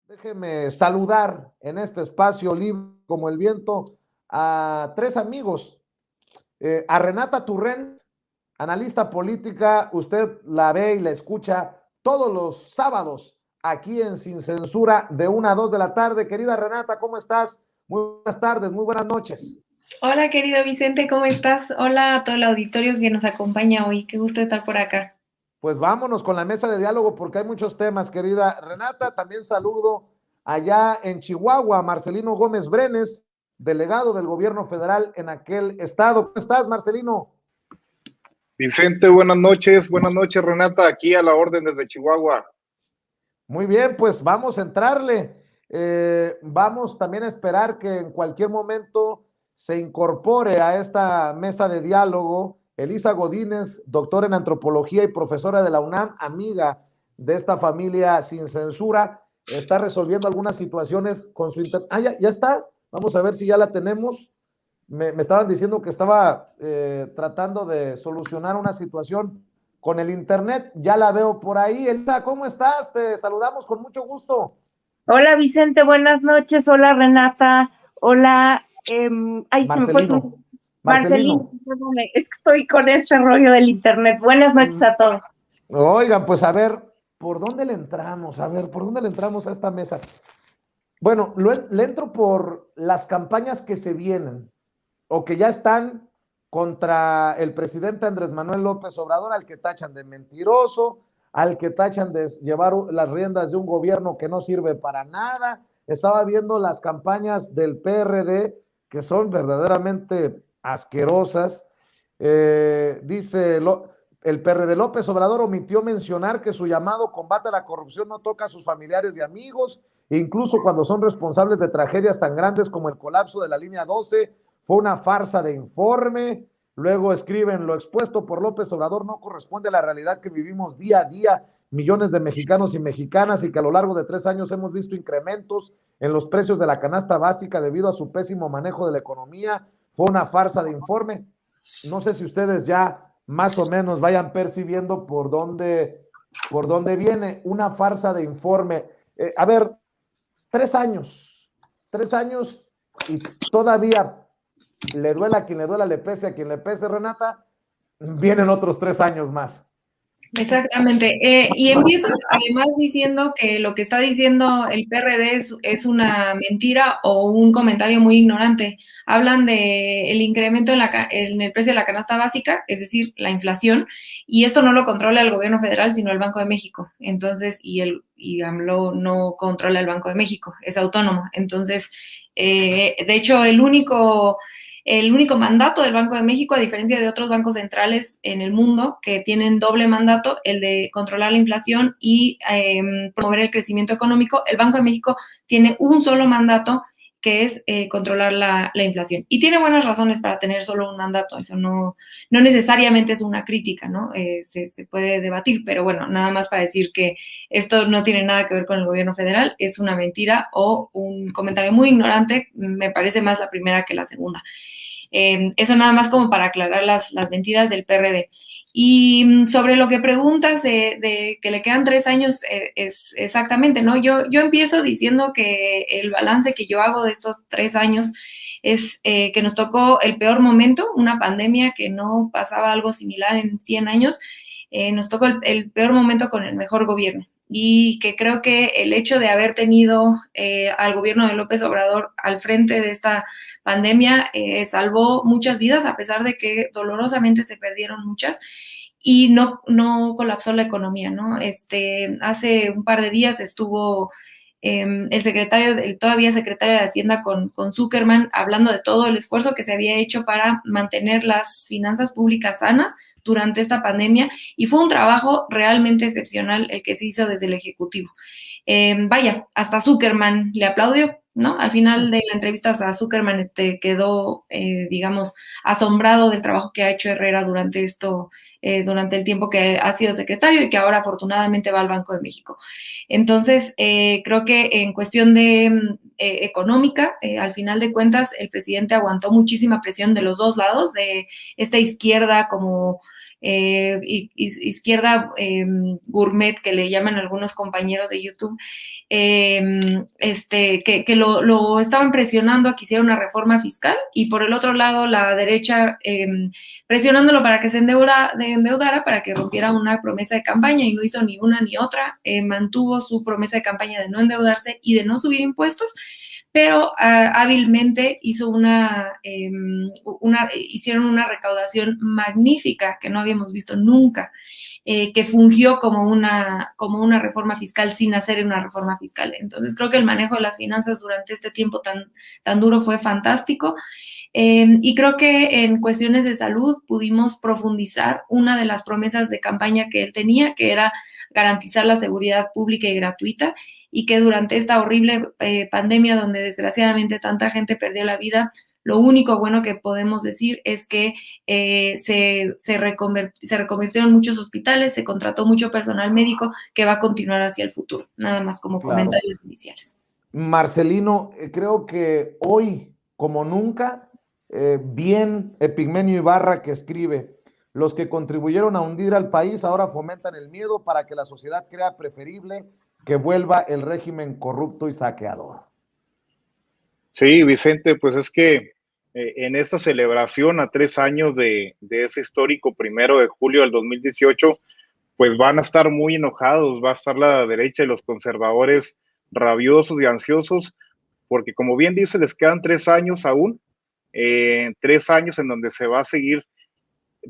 Déjeme saludar en este espacio libre como el viento a tres amigos. A Renata Turrent, analista política, usted la ve y la escucha todos los sábados aquí en Sin Censura de 1 a 2 de la tarde. Querida Renata, ¿cómo estás? Muy buenas tardes, muy buenas noches. Hola, querido Vicente, ¿cómo estás? Hola a todo el auditorio que nos acompaña hoy. Qué gusto estar por acá. Pues vámonos con la mesa de diálogo porque hay muchos temas, querida Renata. También saludo allá en Chihuahua a Marcelino Gómez Brenes, delegado del gobierno federal en aquel estado. ¿Cómo estás, Marcelino? Vicente, buenas noches Renata, aquí a la orden desde Chihuahua. Muy bien, pues vamos a entrarle. Vamos también a esperar que en cualquier momento se incorpore a esta mesa de diálogo Elisa Godínez, doctora en antropología y profesora de la UNAM, amiga de esta familia Sin Censura. Está resolviendo algunas situaciones con su internet. Ah, ya está. Vamos a ver si ya la tenemos. Me estaban diciendo que estaba tratando de solucionar una situación con el internet. Ya la veo por ahí. Elisa, ¿cómo estás? Te saludamos con mucho gusto. Hola Vicente, buenas noches. Hola Renata. Hola, se me fue Marcelino, tu Marcelino. Marcelino, perdóname, es que estoy con este rollo del internet. Buenas noches a todos. Oigan, pues a ver, ¿por dónde le entramos? A ver, ¿por dónde le entramos a esta mesa? Bueno, le entro por las campañas que se vienen o que ya están contra el presidente Andrés Manuel López Obrador, al que tachan de mentiroso, al que tachan de llevar las riendas de un gobierno que no sirve para nada. Estaba viendo las campañas del PRD que son verdaderamente asquerosas. Dice el PRD López Obrador omitió mencionar que su llamado combate a la corrupción no toca a sus familiares y amigos, incluso cuando son responsables de tragedias tan grandes como el colapso de la línea 12. Fue una farsa de informe. Luego escriben, lo expuesto por López Obrador no corresponde a la realidad que vivimos día a día, millones de mexicanos y mexicanas, y que a lo largo de 3 años hemos visto incrementos en los precios de la canasta básica debido a su pésimo manejo de la economía. Fue una farsa de informe. No sé si ustedes ya más o menos vayan percibiendo por dónde viene una farsa de informe. A ver, 3 años y todavía le duela a quien le duela, le pese a quien le pese, Renata, vienen otros 3 años más. Exactamente. Y empiezo además diciendo que lo que está diciendo el PRD es una mentira o un comentario muy ignorante. Hablan de el incremento en el precio de la canasta básica, es decir, la inflación, y esto no lo controla el gobierno federal, sino el Banco de México. Entonces, y AMLO no controla el Banco de México, es autónomo. Entonces, de hecho, el único mandato del Banco de México, a diferencia de otros bancos centrales en el mundo que tienen doble mandato, el de controlar la inflación y promover el crecimiento económico, el Banco de México tiene un solo mandato que es controlar la inflación. Y tiene buenas razones para tener solo un mandato, eso no necesariamente es una crítica, ¿no? Se puede debatir, pero bueno, nada más para decir que esto no tiene nada que ver con el gobierno federal, es una mentira o un comentario muy ignorante, me parece más la primera que la segunda. Eso nada más como para aclarar las mentiras del PRD. Y sobre lo que preguntas de que le quedan 3 años, es exactamente, ¿no? Yo empiezo diciendo que el balance que yo hago de estos 3 años es que nos tocó el peor momento, una pandemia que no pasaba algo similar en 100 años, nos tocó el peor momento con el mejor gobierno y que creo que el hecho de haber tenido al gobierno de López Obrador al frente de esta pandemia salvó muchas vidas, a pesar de que dolorosamente se perdieron muchas y no colapsó la economía, ¿no? Hace un par de días estuvo el todavía secretario de Hacienda con Zuckerman hablando de todo el esfuerzo que se había hecho para mantener las finanzas públicas sanas durante esta pandemia y fue un trabajo realmente excepcional el que se hizo desde el Ejecutivo. Vaya, hasta Zuckerman le aplaudió, ¿no? Al final de la entrevista hasta Zuckerman quedó, digamos, asombrado del trabajo que ha hecho Herrera durante el tiempo que ha sido secretario y que ahora afortunadamente va al Banco de México. Entonces, creo que en cuestión de económica, al final de cuentas, el presidente aguantó muchísima presión de los dos lados, de esta izquierda como izquierda gourmet, que le llaman algunos compañeros de YouTube, que lo estaban presionando a que hiciera una reforma fiscal, y por el otro lado la derecha presionándolo para que se endeudara, para que rompiera una promesa de campaña, y no hizo ni una ni otra. Mantuvo su promesa de campaña de no endeudarse y de no subir impuestos, pero hábilmente hicieron una recaudación magnífica que no habíamos visto nunca, que fungió como una reforma fiscal sin hacer una reforma fiscal. Entonces creo que el manejo de las finanzas durante este tiempo tan duro fue fantástico. Y creo que en cuestiones de salud pudimos profundizar una de las promesas de campaña que él tenía, que era garantizar la seguridad pública y gratuita, y que durante esta horrible pandemia, donde desgraciadamente tanta gente perdió la vida, lo único bueno que podemos decir es que se reconvirtieron muchos hospitales, se contrató mucho personal médico que va a continuar hacia el futuro. Nada más como comentarios iniciales. Marcelino, creo que hoy, como nunca, bien Epigmenio Ibarra, que escribe: los que contribuyeron a hundir al país ahora fomentan el miedo para que la sociedad crea preferible que vuelva el régimen corrupto y saqueador. Sí, Vicente, pues es que en esta celebración a 3 años de ese histórico 1 de julio del 2018, pues van a estar muy enojados, va a estar la derecha y los conservadores rabiosos y ansiosos, porque como bien dice, les quedan 3 años aún, 3 años en donde se va a seguir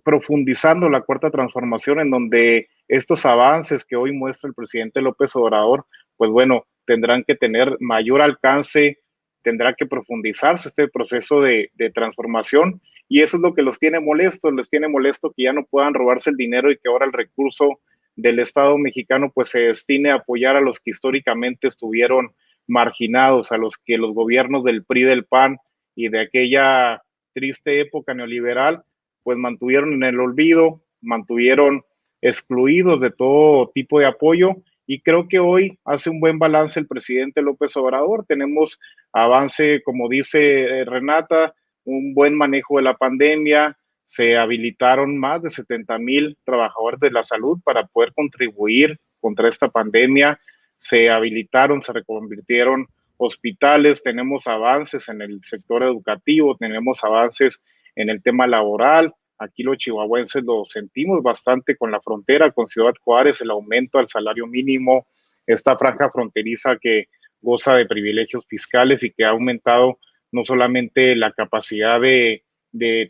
profundizando la cuarta transformación, en donde estos avances que hoy muestra el presidente López Obrador, pues bueno, tendrán que tener mayor alcance, tendrá que profundizarse este proceso de transformación, y eso es lo que los tiene molestos, les tiene molesto que ya no puedan robarse el dinero y que ahora el recurso del Estado mexicano pues se destine a apoyar a los que históricamente estuvieron marginados, a los que los gobiernos del PRI, del PAN y de aquella triste época neoliberal pues mantuvieron en el olvido, mantuvieron excluidos de todo tipo de apoyo, y creo que hoy hace un buen balance el presidente López Obrador. Tenemos avance, como dice Renata, un buen manejo de la pandemia, se habilitaron más de 70,000 trabajadores de la salud para poder contribuir contra esta pandemia, se habilitaron, se reconvirtieron hospitales, tenemos avances en el sector educativo, tenemos avances en el tema laboral. Aquí los chihuahuenses lo sentimos bastante con la frontera, con Ciudad Juárez, el aumento al salario mínimo, esta franja fronteriza que goza de privilegios fiscales y que ha aumentado no solamente la capacidad de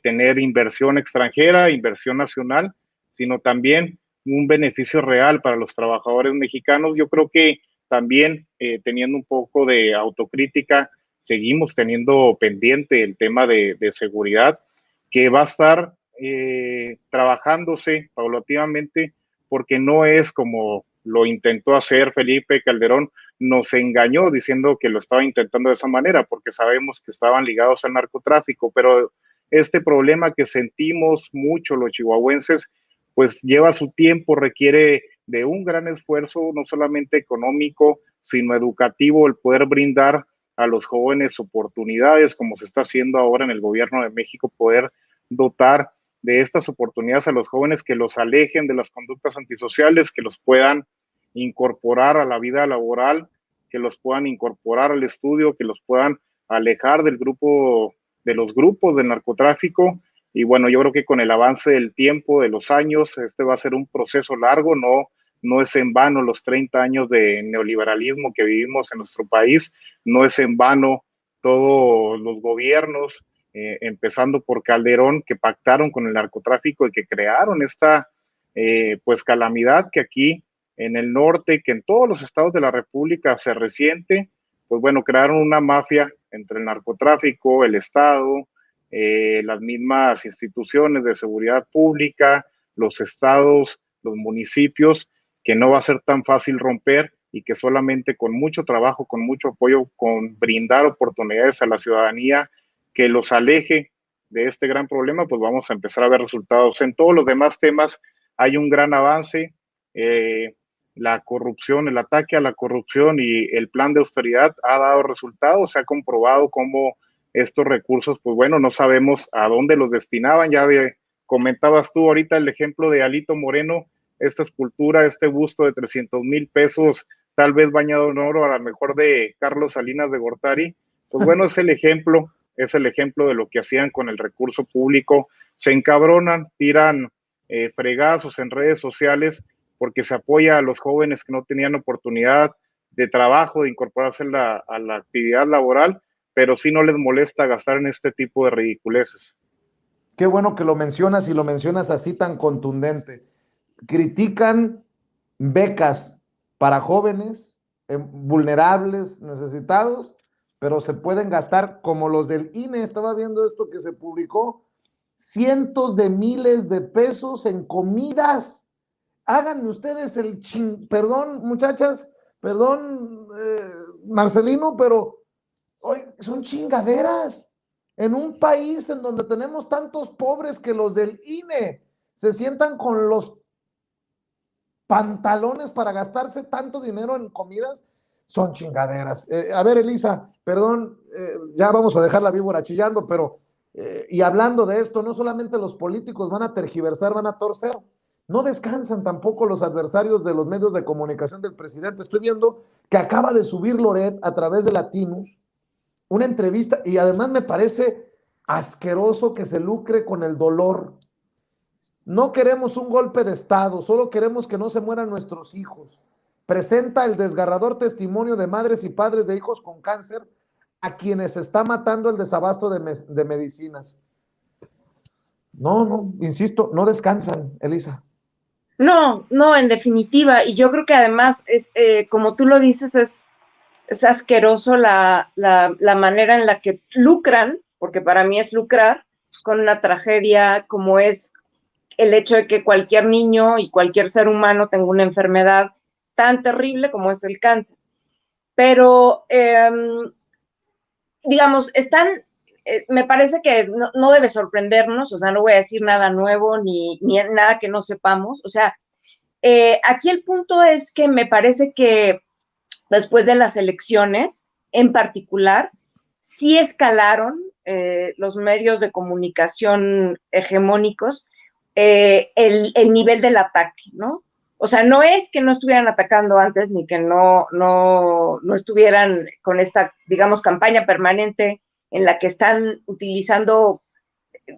tener inversión extranjera, inversión nacional, sino también un beneficio real para los trabajadores mexicanos. Yo creo que también teniendo un poco de autocrítica, seguimos teniendo pendiente el tema de seguridad, que va a estar trabajándose paulatinamente, porque no es como lo intentó hacer Felipe Calderón, nos engañó diciendo que lo estaba intentando de esa manera, porque sabemos que estaban ligados al narcotráfico, pero este problema que sentimos mucho los chihuahuenses, pues lleva su tiempo, requiere de un gran esfuerzo, no solamente económico, sino educativo, el poder brindar a los jóvenes oportunidades, como se está haciendo ahora en el gobierno de México, poder dotar de estas oportunidades a los jóvenes, que los alejen de las conductas antisociales, que los puedan incorporar a la vida laboral, que los puedan incorporar al estudio, que los puedan alejar de los grupos del narcotráfico. Y bueno, yo creo que con el avance del tiempo, de los años, este va a ser un proceso largo, no es en vano los 30 años de neoliberalismo que vivimos en nuestro país, no es en vano todos los gobiernos, empezando por Calderón, que pactaron con el narcotráfico y que crearon esta pues calamidad que aquí en el norte, que en todos los estados de la República se resiente. Pues bueno, crearon una mafia entre el narcotráfico, el Estado, las mismas instituciones de seguridad pública, los estados, los municipios, que no va a ser tan fácil romper, y que solamente con mucho trabajo, con mucho apoyo, con brindar oportunidades a la ciudadanía que los aleje de este gran problema, pues vamos a empezar a ver resultados. En todos los demás temas hay un gran avance. La corrupción, el ataque a la corrupción y el plan de austeridad ha dado resultados. Se ha comprobado cómo estos recursos, pues bueno, no sabemos a dónde los destinaban. Ya Comentabas tú ahorita el ejemplo de Alito Moreno, esta escultura, este busto de 300,000 pesos, tal vez bañado en oro, a lo mejor de Carlos Salinas de Gortari. Pues bueno, es el ejemplo de lo que hacían con el recurso público. Se encabronan, tiran fregazos en redes sociales porque se apoya a los jóvenes que no tenían oportunidad de trabajo, de incorporarse a la actividad laboral, pero sí no les molesta gastar en este tipo de ridiculeces. Qué bueno que lo mencionas y lo mencionas así tan contundente. Critican becas para jóvenes vulnerables, necesitados, pero se pueden gastar como los del INE. Estaba viendo esto que se publicó, cientos de miles de pesos en comidas. Háganme ustedes perdón, muchachas, perdón, Marcelino, pero hoy son chingaderas. En un país en donde tenemos tantos pobres que los del INE se sientan con los pantalones para gastarse tanto dinero en comidas, son chingaderas. A ver, Elisa, perdón, ya vamos a dejar la víbora chillando, pero, y hablando de esto, no solamente los políticos van a tergiversar, van a torcer, no descansan tampoco los adversarios de los medios de comunicación del presidente. Estoy viendo que acaba de subir Loret a través de Latinus una entrevista, y además me parece asqueroso que se lucre con el dolor. No queremos un golpe de Estado, solo queremos que no se mueran nuestros hijos. Presenta el desgarrador testimonio de madres y padres de hijos con cáncer a quienes está matando el desabasto de medicinas. No, insisto, no descansan, Elisa. No, en definitiva, y yo creo que además, como tú lo dices, es asqueroso la manera en la que lucran, porque para mí es lucrar, con una tragedia como es el hecho de que cualquier niño y cualquier ser humano tenga una enfermedad tan terrible como es el cáncer. Pero, digamos, me parece que no debe sorprendernos, o sea, no voy a decir nada nuevo ni nada que no sepamos. O sea, aquí el punto es que me parece que después de las elecciones, en particular, sí escalaron los medios de comunicación hegemónicos el nivel del ataque, ¿no? O sea, no es que no estuvieran atacando antes ni que no estuvieran con esta, digamos, campaña permanente en la que están utilizando,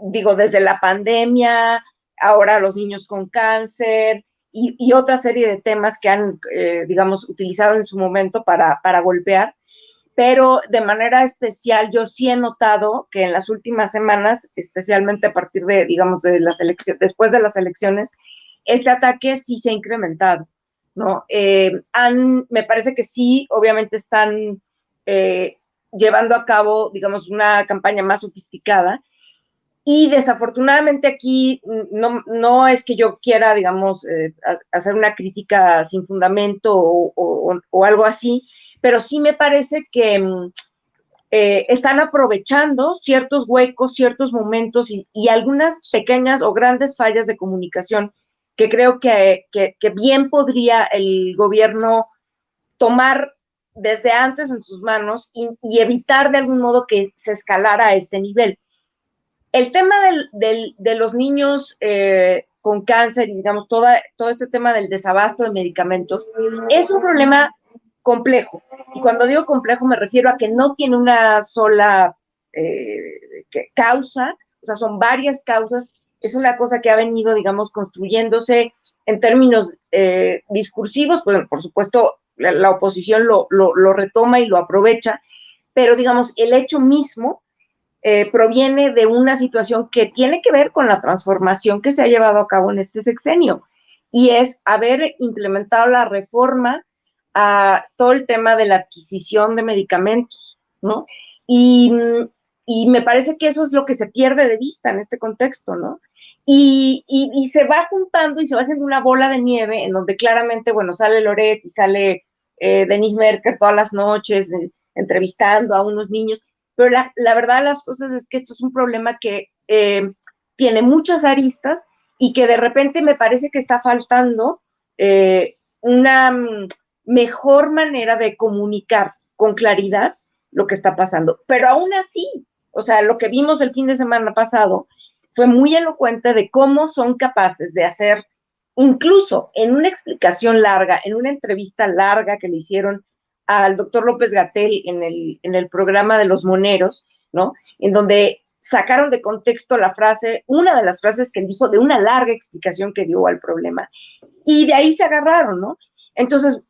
digo, desde la pandemia, ahora los niños con cáncer y otra serie de temas que han, digamos, utilizado en su momento para golpear. Pero de manera especial yo sí he notado que en las últimas semanas, especialmente a partir de, digamos, de las elecciones, después de las elecciones, este ataque sí se ha incrementado, ¿no? Me parece que sí, obviamente están llevando a cabo, digamos, una campaña más sofisticada, y desafortunadamente aquí no es que yo quiera, digamos, hacer una crítica sin fundamento o algo así, pero sí me parece que están aprovechando ciertos huecos, ciertos momentos y algunas pequeñas o grandes fallas de comunicación que creo que bien podría el gobierno tomar desde antes en sus manos y evitar de algún modo que se escalara a este nivel. El tema de los niños con cáncer y, digamos, todo este tema del desabasto de medicamentos es un problema complejo. Y cuando digo complejo me refiero a que no tiene una sola causa, o sea, son varias causas. Es una cosa que ha venido, digamos, construyéndose en términos discursivos, pues por supuesto la oposición lo retoma y lo aprovecha, pero digamos, el hecho mismo proviene de una situación que tiene que ver con la transformación que se ha llevado a cabo en este sexenio, y es haber implementado la reforma a todo el tema de la adquisición de medicamentos, ¿no? Y me parece que eso es lo que se pierde de vista en este contexto, ¿no? Y se va juntando y se va haciendo una bola de nieve en donde claramente, bueno, sale Loret y sale Denise Merker todas las noches entrevistando a unos niños, pero la verdad de las cosas es que esto es un problema que tiene muchas aristas y que de repente me parece que está faltando una mejor manera de comunicar con claridad lo que está pasando. Pero aún así, o sea, lo que vimos el fin de semana pasado fue muy elocuente de cómo son capaces de hacer, incluso en una explicación larga, en una entrevista larga que le hicieron al doctor López-Gatell en el programa de Los Moneros, ¿no? En donde sacaron de contexto la frase, una de las frases que él dijo, de una larga explicación que dio al problema. Y de ahí se agarraron, ¿no? Entonces,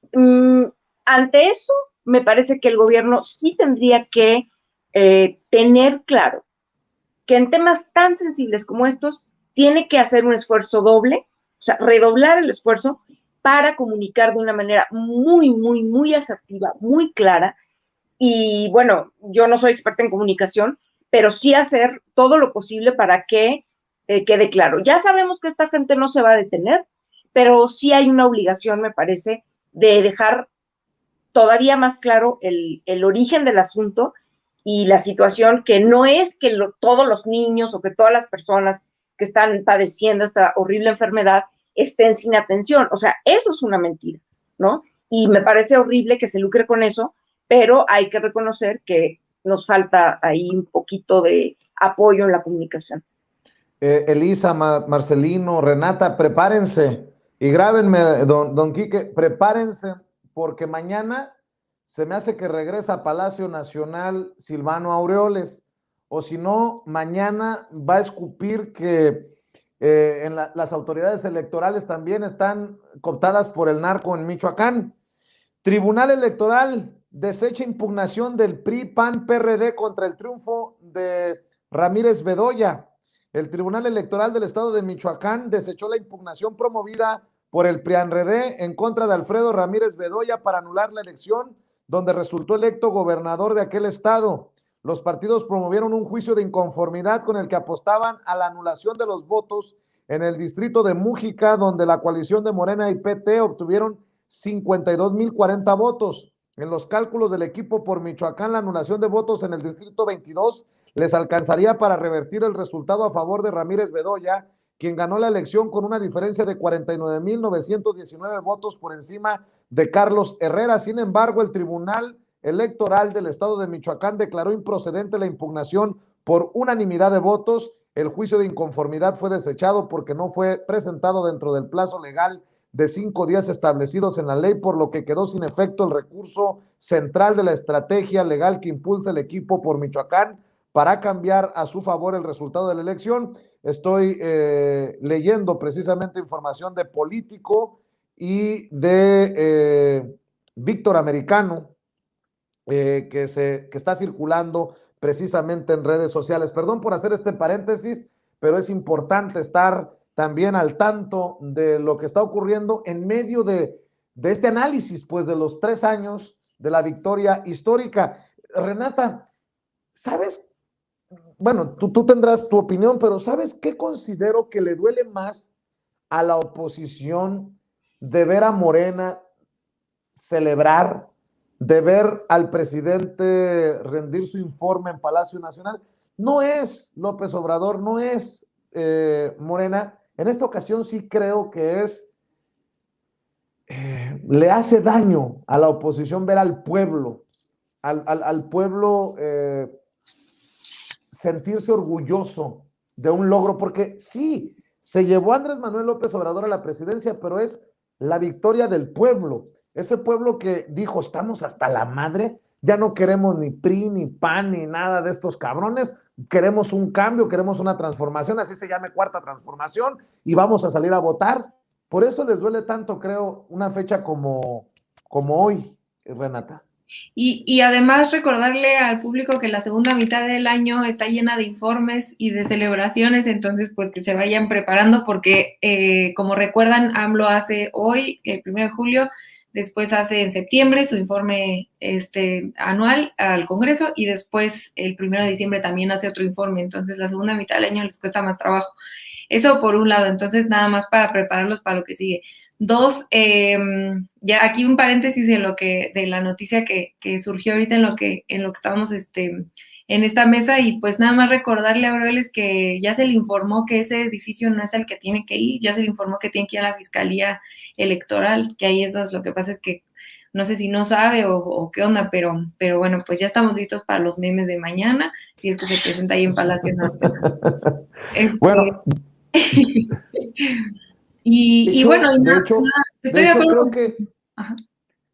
ante eso, me parece que el gobierno sí tendría que tener claro que en temas tan sensibles como estos, tiene que hacer un esfuerzo doble, o sea, redoblar el esfuerzo para comunicar de una manera muy, muy, muy asertiva, muy clara. Y bueno, yo no soy experta en comunicación, pero sí hacer todo lo posible para que quede claro. Ya sabemos que esta gente no se va a detener, pero sí hay una obligación, me parece, de dejar todavía más claro el origen del asunto y la situación, que no es que todos los niños o que todas las personas que están padeciendo esta horrible enfermedad estén sin atención. O sea, eso es una mentira, ¿no? Y me parece horrible que se lucre con eso, pero hay que reconocer que nos falta ahí un poquito de apoyo en la comunicación. Elisa, Marcelino, Renata, prepárense y grábenme, don Quique, prepárense, porque mañana se me hace que regresa a Palacio Nacional Silvano Aureoles, o si no, mañana va a escupir que las autoridades electorales también están cooptadas por el narco en Michoacán. Tribunal Electoral desecha impugnación del PRI, PAN, PRD contra el triunfo de Ramírez Bedoya. El Tribunal Electoral del Estado de Michoacán desechó la impugnación promovida por el PRIANRED en contra de Alfredo Ramírez Bedoya para anular la elección, donde resultó electo gobernador de aquel estado. Los partidos promovieron un juicio de inconformidad con el que apostaban a la anulación de los votos en el distrito de Mújica, donde la coalición de Morena y PT obtuvieron 52,040 votos. En los cálculos del equipo por Michoacán, la anulación de votos en el distrito 22 les alcanzaría para revertir el resultado a favor de Ramírez Bedoya, quien ganó la elección con una diferencia de 49,919 votos por encima de Carlos Herrera. Sin embargo, el Tribunal Electoral del Estado de Michoacán declaró improcedente la impugnación por unanimidad de votos. El juicio de inconformidad fue desechado porque no fue presentado dentro del plazo legal de 5 días establecidos en la ley, por lo que quedó sin efecto el recurso central de la estrategia legal que impulsa el equipo por Michoacán para cambiar a su favor el resultado de la elección. Estoy leyendo precisamente información de Político y de Víctor Americano, que está circulando precisamente en redes sociales. Perdón por hacer este paréntesis, pero es importante estar también al tanto de lo que está ocurriendo en medio de este análisis, pues, de los 3 años de la victoria histórica. Renata, ¿sabes? Bueno, tú tendrás tu opinión, pero ¿sabes qué considero que le duele más a la oposición de ver a Morena celebrar, de ver al presidente rendir su informe en Palacio Nacional? No es López Obrador, no es Morena. En esta ocasión sí creo que le hace daño a la oposición ver al pueblo, al pueblo sentirse orgulloso de un logro, porque sí, se llevó a Andrés Manuel López Obrador a la presidencia, pero es la victoria del pueblo, ese pueblo que dijo, estamos hasta la madre, ya no queremos ni PRI, ni PAN, ni nada de estos cabrones, queremos un cambio, queremos una transformación, así se llame cuarta transformación, y vamos a salir a votar. Por eso les duele tanto, creo, una fecha como hoy, Renata. Y además recordarle al público que la segunda mitad del año está llena de informes y de celebraciones, entonces pues que se vayan preparando porque como recuerdan, AMLO hace hoy, el 1 de julio, después hace en septiembre su informe anual al Congreso y después el 1 de diciembre también hace otro informe, entonces la segunda mitad del año les cuesta más trabajo. Eso por un lado, entonces nada más para prepararlos para lo que sigue. 2, ya aquí un paréntesis de la noticia que surgió ahorita en lo que estábamos en esta mesa, y pues nada más recordarle a Aureoles que ya se le informó que ese edificio no es el que tiene que ir, ya se le informó que tiene que ir a la Fiscalía Electoral, que ahí eso es lo que pasa, es que no sé si no sabe o qué onda, pero bueno, pues ya estamos listos para los memes de mañana, si es que se presenta ahí en Palacio Nacional. Este, Bueno, y bueno, y nada, de estoy de hecho acuerdo creo con... que, Ajá.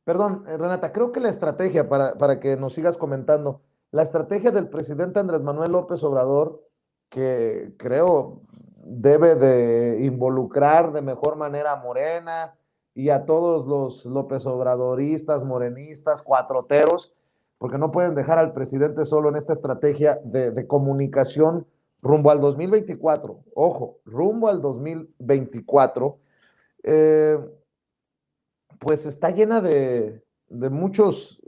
perdón, Renata, creo que la estrategia, para que nos sigas comentando, la estrategia del presidente Andrés Manuel López Obrador, que creo debe de involucrar de mejor manera a Morena y a todos los López Obradoristas, morenistas, cuatroteros, porque no pueden dejar al presidente solo en esta estrategia de comunicación rumbo al 2024. Ojo, rumbo al 2024. Eh, pues está llena de muchos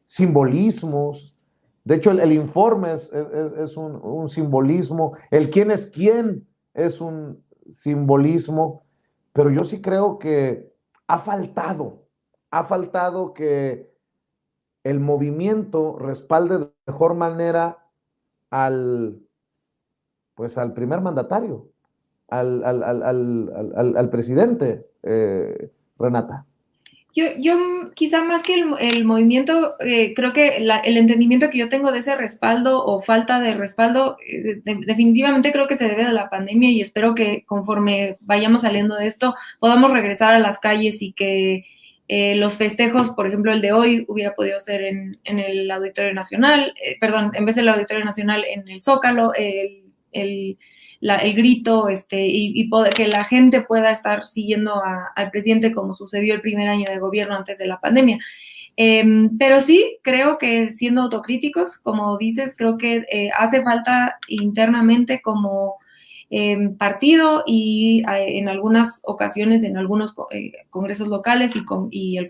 simbolismos. De hecho, el informe es un simbolismo. El quién es quién es un simbolismo. Pero yo sí creo que ha faltado que el movimiento respalde de mejor manera al, pues al primer mandatario, al presidente, Renata. Yo quizá más que el movimiento, creo que el entendimiento que yo tengo de ese respaldo o falta de respaldo, definitivamente creo que se debe a la pandemia y espero que conforme vayamos saliendo de esto podamos regresar a las calles y que los festejos, por ejemplo, el de hoy hubiera podido ser en el Auditorio Nacional, perdón, en vez del Auditorio Nacional en el Zócalo, el el grito, y poder, que la gente pueda estar siguiendo al presidente como sucedió el primer año de gobierno antes de la pandemia. Pero sí, creo que siendo autocríticos, como dices, creo que hace falta internamente como partido y en algunas ocasiones, en algunos congresos locales y el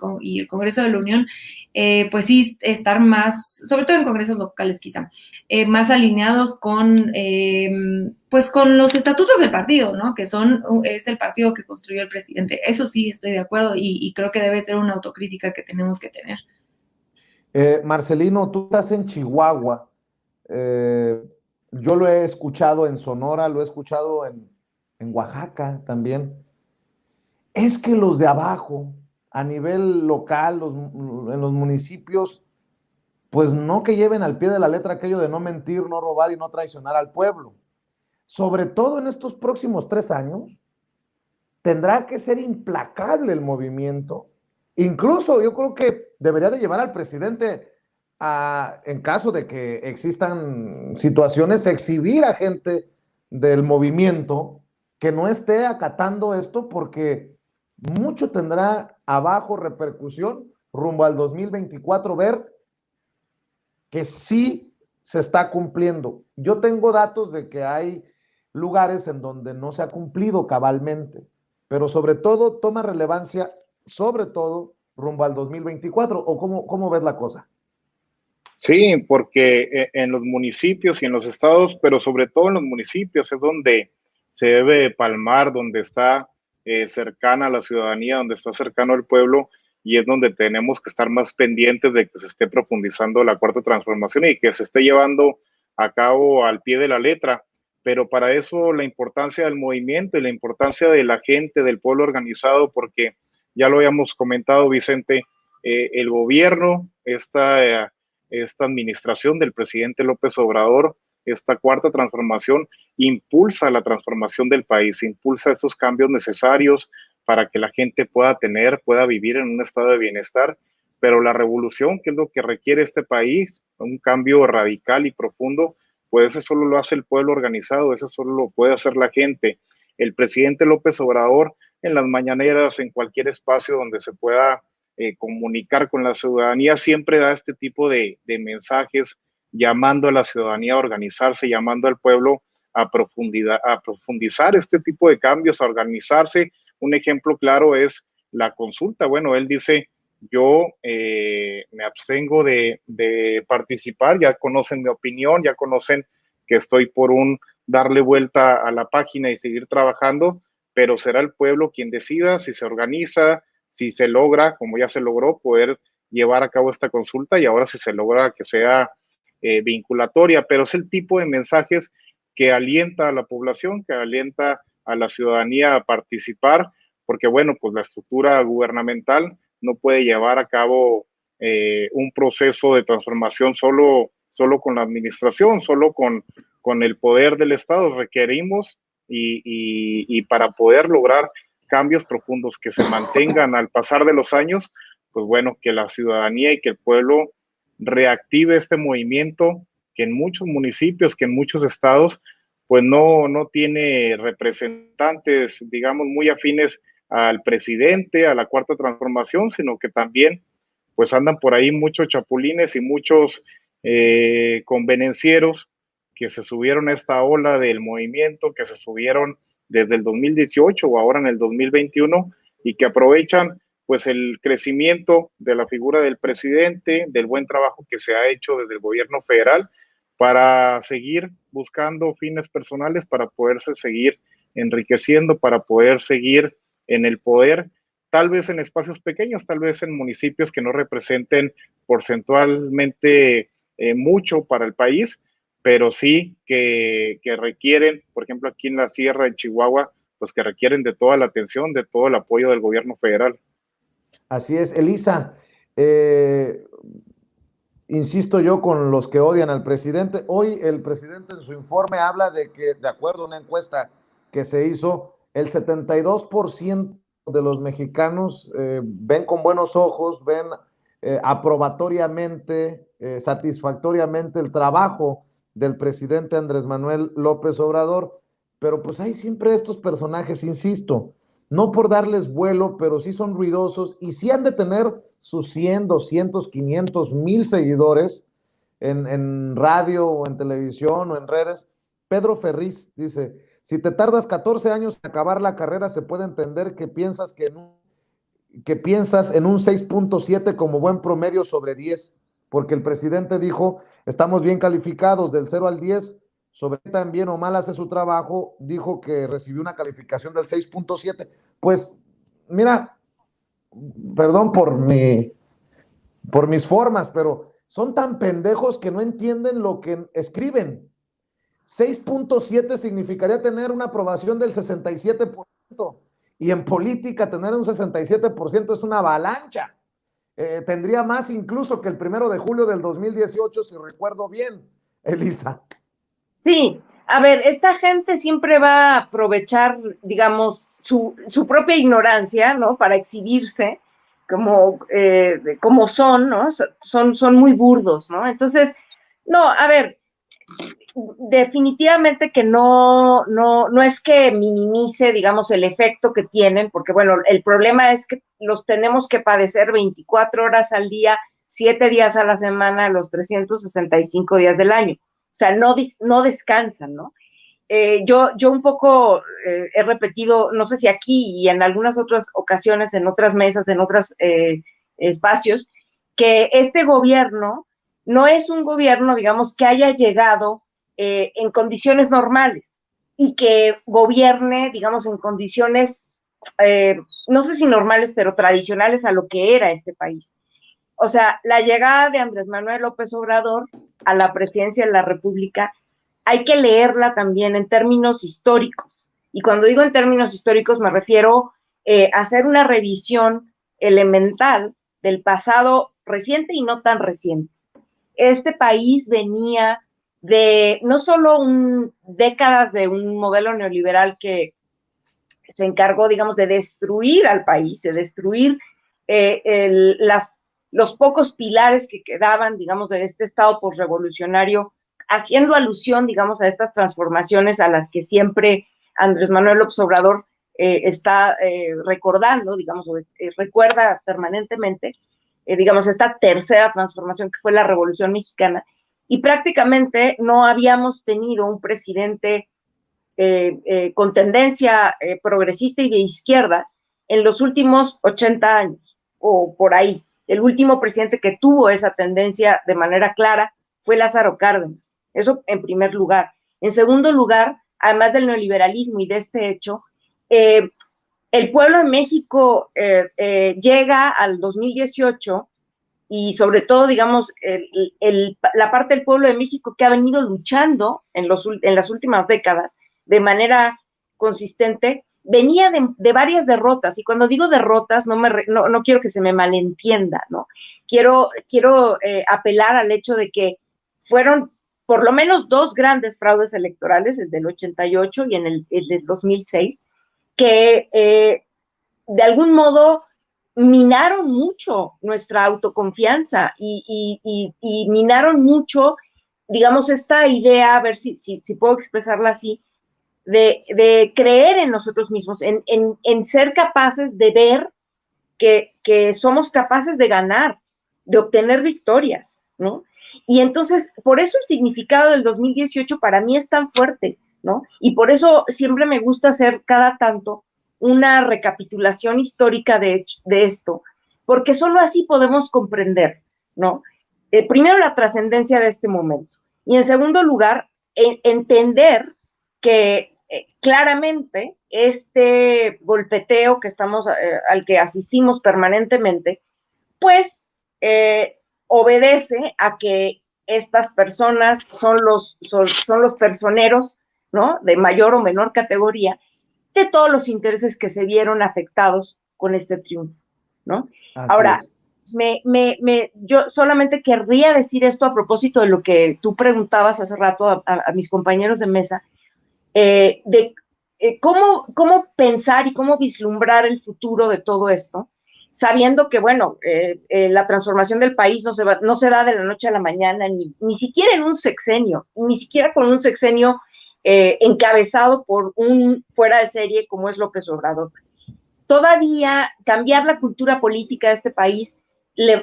Congreso de la Unión, pues sí, estar más, sobre todo en congresos locales quizá, más alineados con, pues con los estatutos del partido, ¿no? Que es el partido que construyó el presidente. Eso sí, estoy de acuerdo y creo que debe ser una autocrítica que tenemos que tener. Marcelino, tú estás en Chihuahua. Eh, yo lo he escuchado en Sonora, lo he escuchado en Oaxaca también. Es que los de abajo, a nivel local, en los municipios, pues no que lleven al pie de la letra aquello de no mentir, no robar y no traicionar al pueblo. Sobre todo en estos próximos 3 años, tendrá que ser implacable el movimiento. Incluso yo creo que debería de llevar al presidente en caso de que existan situaciones, exhibir a gente del movimiento que no esté acatando esto porque mucho tendrá abajo repercusión rumbo al 2024 ver que sí se está cumpliendo. Yo tengo datos de que hay lugares en donde no se ha cumplido cabalmente, pero sobre todo toma relevancia, sobre todo rumbo al 2024, o cómo ves la cosa. Sí, porque en los municipios y en los estados, pero sobre todo en los municipios es donde se debe palmar, donde está cercana a la ciudadanía, donde está cercano al pueblo y es donde tenemos que estar más pendientes de que se esté profundizando la cuarta transformación y que se esté llevando a cabo al pie de la letra. Pero para eso la importancia del movimiento y la importancia de la gente, del pueblo organizado, porque ya lo habíamos comentado, Vicente, el gobierno, esta administración del presidente López Obrador, esta cuarta transformación, impulsa la transformación del país, impulsa estos cambios necesarios para que la gente pueda vivir en un estado de bienestar. Pero la revolución, que es lo que requiere este país, un cambio radical y profundo, pues eso solo lo hace el pueblo organizado, eso solo lo puede hacer la gente. El presidente López Obrador, en las mañaneras, en cualquier espacio donde se pueda comunicar con la ciudadanía, siempre da este tipo de mensajes llamando a la ciudadanía a organizarse, llamando al pueblo a profundizar este tipo de cambios, a organizarse. Un ejemplo claro es la consulta. Bueno, él dice, yo me abstengo de participar, ya conocen mi opinión, ya conocen que estoy por darle vuelta a la página y seguir trabajando, pero será el pueblo quien decida si se organiza, si se logra, como ya se logró, poder llevar a cabo esta consulta y ahora si se logra que sea vinculatoria, pero es el tipo de mensajes que alienta a la población, que alienta a la ciudadanía a participar, porque bueno, pues la estructura gubernamental no puede llevar a cabo un proceso de transformación solo con la administración, solo con el poder del Estado. Requerimos y para poder lograr cambios profundos que se mantengan al pasar de los años, pues bueno, que la ciudadanía y que el pueblo reactive este movimiento que en muchos municipios, que en muchos estados, pues no tiene representantes, digamos, muy afines al presidente, a la cuarta transformación, sino que también pues andan por ahí muchos chapulines y muchos convenencieros que se subieron a esta ola del movimiento, que se subieron desde el 2018 o ahora en el 2021 y que aprovechan pues el crecimiento de la figura del presidente, del buen trabajo que se ha hecho desde el gobierno federal para seguir buscando fines personales, para poderse seguir enriqueciendo, para poder seguir en el poder, tal vez en espacios pequeños, tal vez en municipios que no representen porcentualmente mucho para el país, pero sí que requieren, por ejemplo, aquí en la sierra, en Chihuahua, pues que requieren de toda la atención, de todo el apoyo del gobierno federal. Así es, Elisa. Insisto yo con los que odian al presidente. Hoy el presidente en su informe habla de que, de acuerdo a una encuesta que se hizo, el 72% de los mexicanos ven con buenos ojos, ven aprobatoriamente, satisfactoriamente el trabajo del presidente Andrés Manuel López Obrador. Pero pues hay siempre estos personajes, insisto, no por darles vuelo, pero sí son ruidosos y sí han de tener sus 100, 200, 500, 1000 seguidores en radio o en televisión o en redes. Pedro Ferriz dice, si te tardas 14 años en acabar la carrera, se puede entender que piensas en un 6.7 como buen promedio sobre 10, porque el presidente dijo, estamos bien calificados del 0 al 10, sobre tan bien o mal hace su trabajo, dijo que recibió una calificación del 6.7. Pues, mira, perdón por mis formas, pero son tan pendejos que no entienden lo que escriben. 6.7 significaría tener una aprobación del 67%, y en política tener un 67% es una avalancha. Tendría más incluso que el 1 de julio del 2018, si recuerdo bien, Elisa. Sí, a ver, esta gente siempre va a aprovechar, digamos, su propia ignorancia, ¿no? Para exhibirse como son, ¿no? Son muy burdos, ¿no? Entonces, no, a ver, definitivamente que no es que minimice, digamos, el efecto que tienen, porque bueno, el problema es que los tenemos que padecer 24 horas al día, 7 días a la semana, los 365 días del año. O sea, no descansan, ¿no? Yo un poco he repetido, no sé si aquí y en algunas otras ocasiones, en otras mesas, en otros espacios, que este gobierno no es un gobierno, digamos, que haya llegado en condiciones normales y que gobierne, digamos, en condiciones, no sé si normales, pero tradicionales a lo que era este país. O sea, la llegada de Andrés Manuel López Obrador a la presidencia de la República hay que leerla también en términos históricos. Y cuando digo en términos históricos me refiero a hacer una revisión elemental del pasado reciente y no tan reciente. Este país venía de no solo décadas de un modelo neoliberal que se encargó, digamos, de destruir al país, de destruir los pocos pilares que quedaban, digamos, de este Estado posrevolucionario, haciendo alusión, digamos, a estas transformaciones a las que siempre Andrés Manuel López Obrador está recordando, digamos, o recuerda permanentemente, digamos, esta tercera transformación que fue la Revolución Mexicana, y prácticamente no habíamos tenido un presidente con tendencia progresista y de izquierda en los últimos 80 años, o por ahí. El último presidente que tuvo esa tendencia de manera clara fue Lázaro Cárdenas. Eso en primer lugar. En segundo lugar, además del neoliberalismo y de este hecho, el pueblo de México llega al 2018 y sobre todo, digamos, la parte del pueblo de México que ha venido luchando en las últimas décadas de manera consistente venía de varias derrotas, y cuando digo derrotas no quiero que se me malentienda, ¿no? Quiero apelar al hecho de que fueron por lo menos 2 grandes fraudes electorales, el del 88 y el del 2006, que de algún modo minaron mucho nuestra autoconfianza y minaron mucho, digamos, esta idea, a ver si puedo expresarla así, de creer en nosotros mismos, en ser capaces de ver que somos capaces de ganar, de obtener victorias, ¿no? Y entonces, por eso el significado del 2018 para mí es tan fuerte, ¿no? Y por eso siempre me gusta hacer cada tanto una recapitulación histórica de esto, porque solo así podemos comprender, ¿no? Primero, la trascendencia de este momento, y en segundo lugar, entender que claramente este golpeteo que al que asistimos permanentemente, pues obedece a que estas personas son los personeros, ¿no? De mayor o menor categoría, de todos los intereses que se vieron afectados con este triunfo, ¿no? Ahora, yo solamente querría decir esto a propósito de lo que tú preguntabas hace rato a mis compañeros de mesa, cómo pensar y cómo vislumbrar el futuro de todo esto, sabiendo que, bueno, la transformación del país no se da de la noche a la mañana, ni siquiera en un sexenio, ni siquiera con un sexenio encabezado por un fuera de serie como es López Obrador. Todavía cambiar la cultura política de este país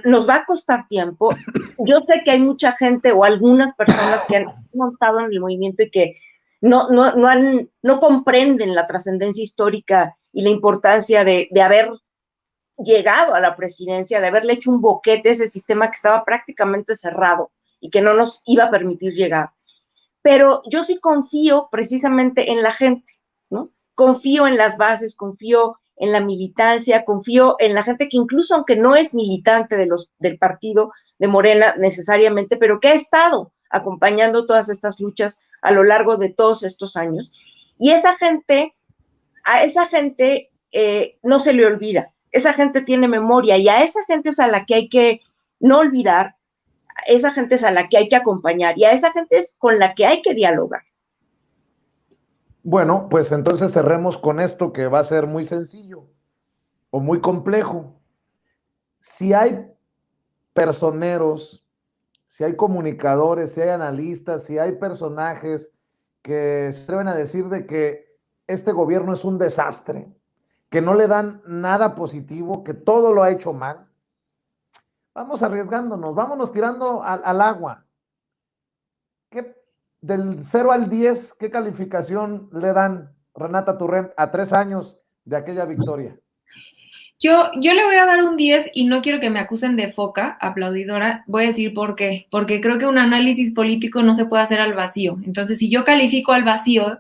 nos va a costar tiempo. Yo sé que hay mucha gente o algunas personas que han montado en el movimiento y que no comprenden la trascendencia histórica y la importancia de haber llegado a la presidencia, de haberle hecho un boquete a ese sistema que estaba prácticamente cerrado y que no nos iba a permitir llegar. Pero yo sí confío precisamente en la gente, ¿no? Confío en las bases, confío en la militancia, confío en la gente que incluso aunque no es militante del partido de Morena necesariamente, pero que ha estado acompañando todas estas luchas a lo largo de todos estos años. Y a esa gente no se le olvida, esa gente tiene memoria, y a esa gente es a la que hay que no olvidar, a esa gente es a la que hay que acompañar, y a esa gente es con la que hay que dialogar. Bueno, pues entonces cerremos con esto, que va a ser muy sencillo o muy complejo. Si hay personeros, si hay comunicadores, si hay analistas, si hay personajes que se atreven a decir de que este gobierno es un desastre, que no le dan nada positivo, que todo lo ha hecho mal, vamos arriesgándonos, vámonos tirando al agua. Del 0 al 10, ¿qué calificación le dan, Renata Turrent, a 3 años de aquella victoria? Yo le voy a dar un 10 y no quiero que me acusen de foca aplaudidora. Voy a decir por qué. Porque creo que un análisis político no se puede hacer al vacío. Entonces, si yo califico al vacío,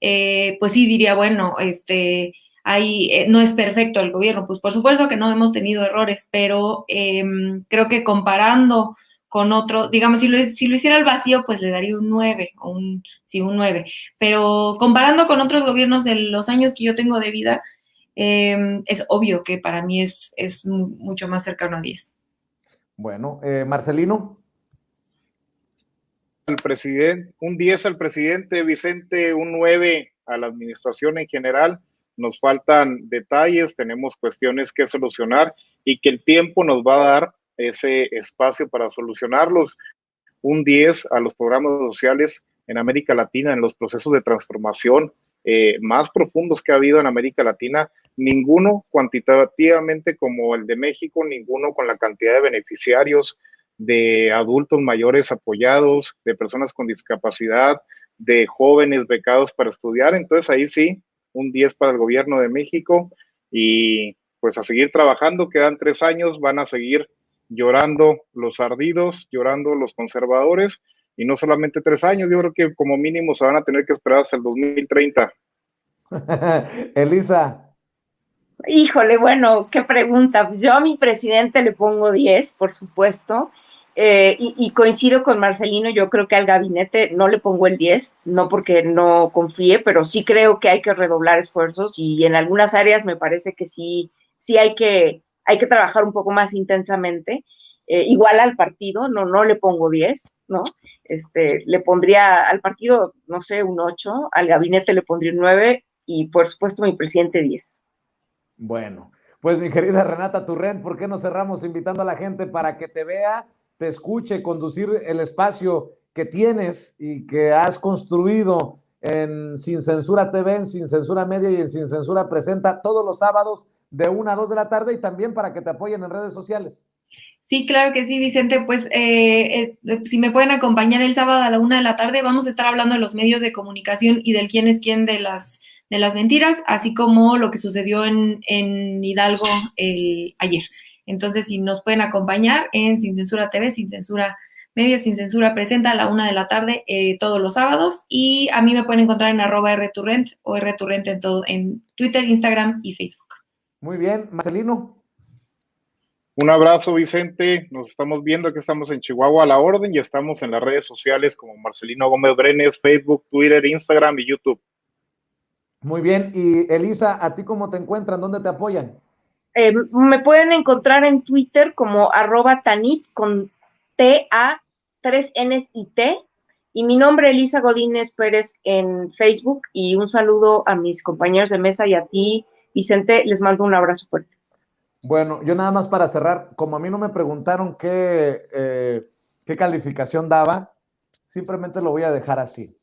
pues sí diría, bueno, no es perfecto el gobierno. Pues por supuesto que no hemos tenido errores, pero creo que comparando con otro, digamos, si lo hiciera al vacío, pues le daría un 9, un 9. Pero comparando con otros gobiernos de los años que yo tengo de vida, es obvio que para mí es mucho más cercano a 10. Bueno, Marcelino. Un 10 al presidente, Vicente, un 9 a la administración en general. Nos faltan detalles, tenemos cuestiones que solucionar y que el tiempo nos va a dar ese espacio para solucionarlos. Un 10 a los programas sociales en América Latina, en los procesos de transformación más profundos que ha habido en América Latina, ninguno cuantitativamente como el de México, ninguno con la cantidad de beneficiarios, de adultos mayores apoyados, de personas con discapacidad, de jóvenes becados para estudiar. Entonces ahí sí, un 10 para el gobierno de México, y pues a seguir trabajando. Quedan 3 años, van a seguir llorando los ardidos, llorando los conservadores, y no solamente 3 años, yo creo que como mínimo se van a tener que esperar hasta el 2030. Elisa. Híjole, bueno, qué pregunta. Yo a mi presidente le pongo 10, por supuesto, Y coincido con Marcelino, yo creo que al gabinete no le pongo el 10, no porque no confíe, pero sí creo que hay que redoblar esfuerzos y en algunas áreas me parece que sí hay que trabajar un poco más intensamente. Igual al partido, no le pongo 10, ¿no? Le pondría al partido, no sé, un 8, al gabinete le pondría un 9 y por supuesto mi presidente 10. Bueno, pues mi querida Renata Turrent, ¿por qué no cerramos invitando a la gente para que te vea, te escuche, conducir el espacio que tienes y que has construido en Sin Censura TV, en Sin Censura Media y en Sin Censura Presenta todos los sábados de 1 a 2 de la tarde y también para que te apoyen en redes sociales? Sí, claro que sí, Vicente. Pues si me pueden acompañar el sábado a la 1 de la tarde, vamos a estar hablando de los medios de comunicación y del quién es quién de las mentiras, así como lo que sucedió en Hidalgo ayer. Entonces, si nos pueden acompañar en Sin Censura TV, Sin Censura Media, Sin Censura Presenta a la 1 de la tarde todos los sábados. Y a mí me pueden encontrar en @rturrent o rturrent en Twitter, Instagram y Facebook. Muy bien, Marcelino. Un abrazo, Vicente. Nos estamos viendo que estamos en Chihuahua a la orden y estamos en las redes sociales como Marcelino Gómez Brenes, Facebook, Twitter, Instagram y YouTube. Muy bien, y Elisa, ¿a ti cómo te encuentran? ¿Dónde te apoyan? Me pueden encontrar en Twitter como @tanit con TA, 3 Ns y T. Y mi nombre, Elisa Godínez Pérez, en Facebook. Y un saludo a mis compañeros de mesa y a ti, Vicente. Les mando un abrazo fuerte. Bueno, yo nada más para cerrar, como a mí no me preguntaron qué calificación daba, simplemente lo voy a dejar así.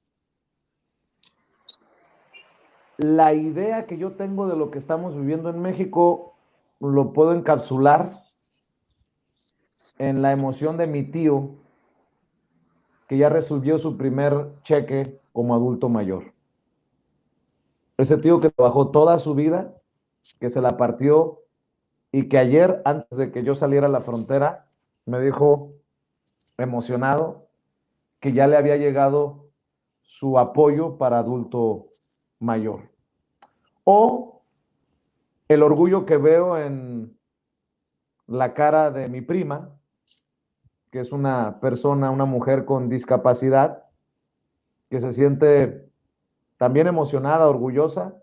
La idea que yo tengo de lo que estamos viviendo en México lo puedo encapsular en la emoción de mi tío, que ya recibió su primer cheque como adulto mayor. Ese tío que trabajó toda su vida, que se la partió y que ayer, antes de que yo saliera a la frontera, me dijo emocionado que ya le había llegado su apoyo para adulto mayor. O el orgullo que veo en la cara de mi prima, que es una persona, una mujer con discapacidad, que se siente también emocionada, orgullosa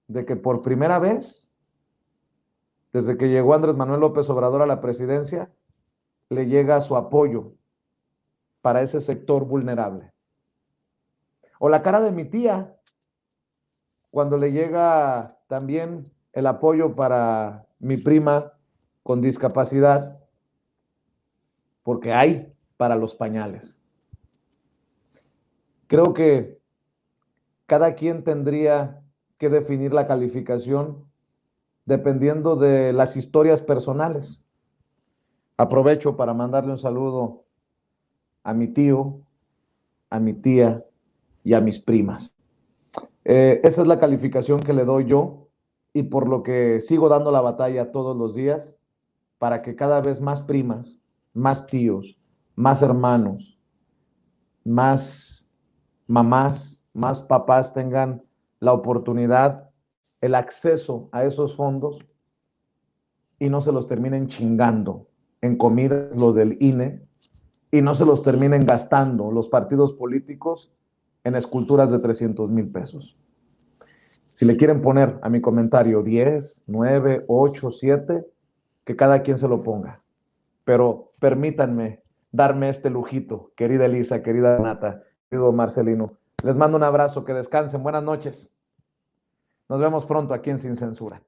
de que por primera vez, desde que llegó Andrés Manuel López Obrador a la presidencia, le llega su apoyo para ese sector vulnerable. O la cara de mi tía, cuando le llega también el apoyo para mi prima con discapacidad, porque hay para los pañales. Creo que cada quien tendría que definir la calificación dependiendo de las historias personales. Aprovecho para mandarle un saludo a mi tío, a mi tía y a mis primas. Esa es la calificación que le doy yo y por lo que sigo dando la batalla todos los días para que cada vez más primas, más tíos, más hermanos, más mamás, más papás tengan la oportunidad, el acceso a esos fondos y no se los terminen chingando en comidas los del INE y no se los terminen gastando los partidos políticos en esculturas de 300,000 pesos. Si le quieren poner a mi comentario 10, 9, 8, 7, que cada quien se lo ponga. Pero permítanme darme este lujito, querida Elisa, querida Renata, querido Marcelino. Les mando un abrazo, que descansen, buenas noches. Nos vemos pronto aquí en Sin Censura.